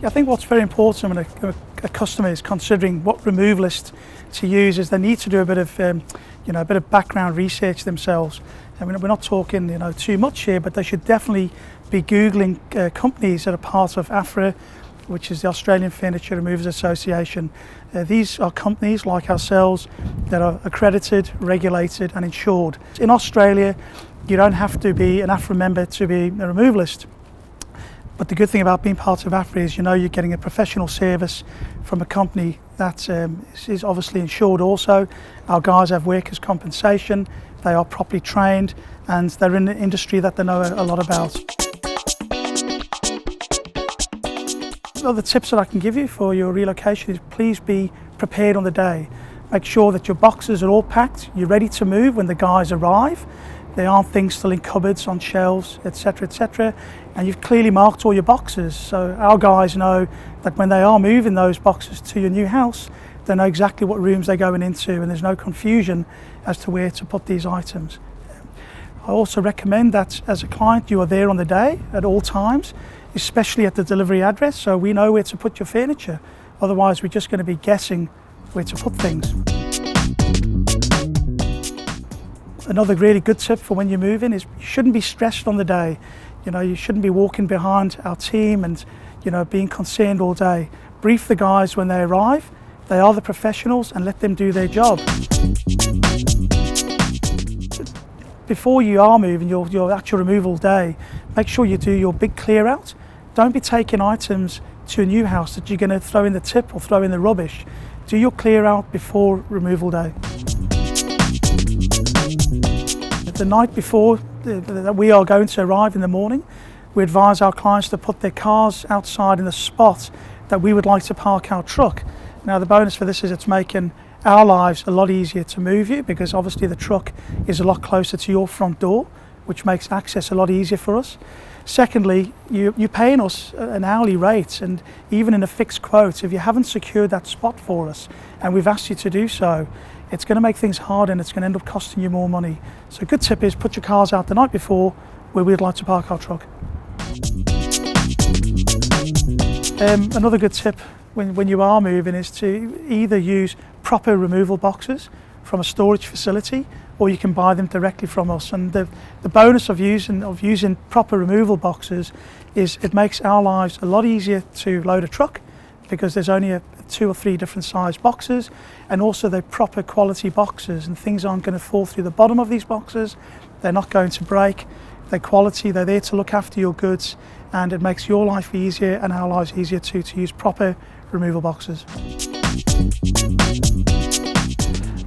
I think what's very important when a customer is considering what removalist to use is they need to do a bit of a bit of background research themselves. I mean, we're not talking too much here, but they should definitely be Googling companies that are part of AFRA, which is the Australian Furniture Removers Association. These are companies like ourselves that are accredited, regulated and insured. In Australia, you don't have to be an AFRA member to be a removalist. But the good thing about being part of AFRA is you're getting a professional service from a company that is obviously insured also. Our guys have workers' compensation, they are properly trained and they're in the industry that they know a lot about. Other tips that I can give you for your relocation is please be prepared on the day. Make sure that your boxes are all packed, you're ready to move when the guys arrive. There aren't things still in cupboards, on shelves, etc, etc. And you've clearly marked all your boxes, so our guys know that when they are moving those boxes to your new house, they know exactly what rooms they're going into and there's no confusion as to where to put these items. I also recommend that as a client you are there on the day at all times, especially at the delivery address, so we know where to put your furniture. Otherwise we're just going to be guessing where to put things. Another really good tip for when you're moving is you shouldn't be stressed on the day. You shouldn't be walking behind our team and being concerned all day. Brief the guys when they arrive. They are the professionals and let them do their job. Before you are moving, your actual removal day, make sure you do your big clear out. Don't be taking items to a new house that you're going to throw in the tip or throw in the rubbish. Do your clear out before removal day. The night before that we are going to arrive in the morning, we advise our clients to put their cars outside in the spot that we would like to park our truck. Now the bonus for this is it's making our lives a lot easier to move you, because obviously the truck is a lot closer to your front door, which makes access a lot easier for us. Secondly, you're paying us an hourly rate, and even in a fixed quote, if you haven't secured that spot for us and we've asked you to do so, it's going to make things hard and it's going to end up costing you more money. So a good tip is put your cars out the night before where we'd like to park our truck. Another good tip when you are moving is to either use proper removal boxes from a storage facility, or you can buy them directly from us. And the bonus of using proper removal boxes is it makes our lives a lot easier to load a truck, because there's only 2 or 3 different size boxes, and also they're proper quality boxes and things aren't going to fall through the bottom of these boxes. They're not going to break. They're quality, they're there to look after your goods, and it makes your life easier and our lives easier too, to use proper removal boxes.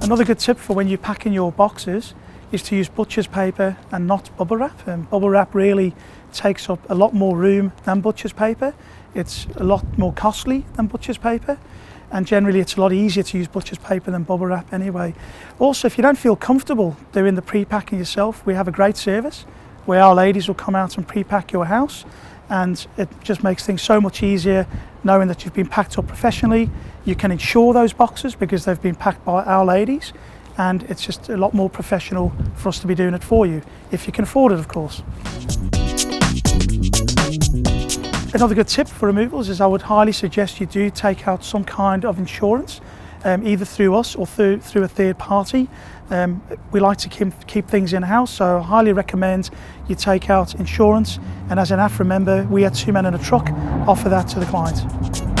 Another good tip for when you're packing your boxes is to use butcher's paper and not bubble wrap. Bubble wrap really takes up a lot more room than butcher's paper. It's a lot more costly than butcher's paper, and generally it's a lot easier to use butcher's paper than bubble wrap anyway. Also, if you don't feel comfortable doing the pre-packing yourself, we have a great service where our ladies will come out and pre-pack your house, and it just makes things so much easier knowing that you've been packed up professionally. You can insure those boxes because they've been packed by our ladies, and it's just a lot more professional for us to be doing it for you, if you can afford it, of course. Another good tip for removals is I would highly suggest you do take out some kind of insurance, either through us or through a third party. We like to keep things in-house, so I highly recommend you take out insurance, and as an AFRA member, we at 2 Men in a Truck offer that to the client.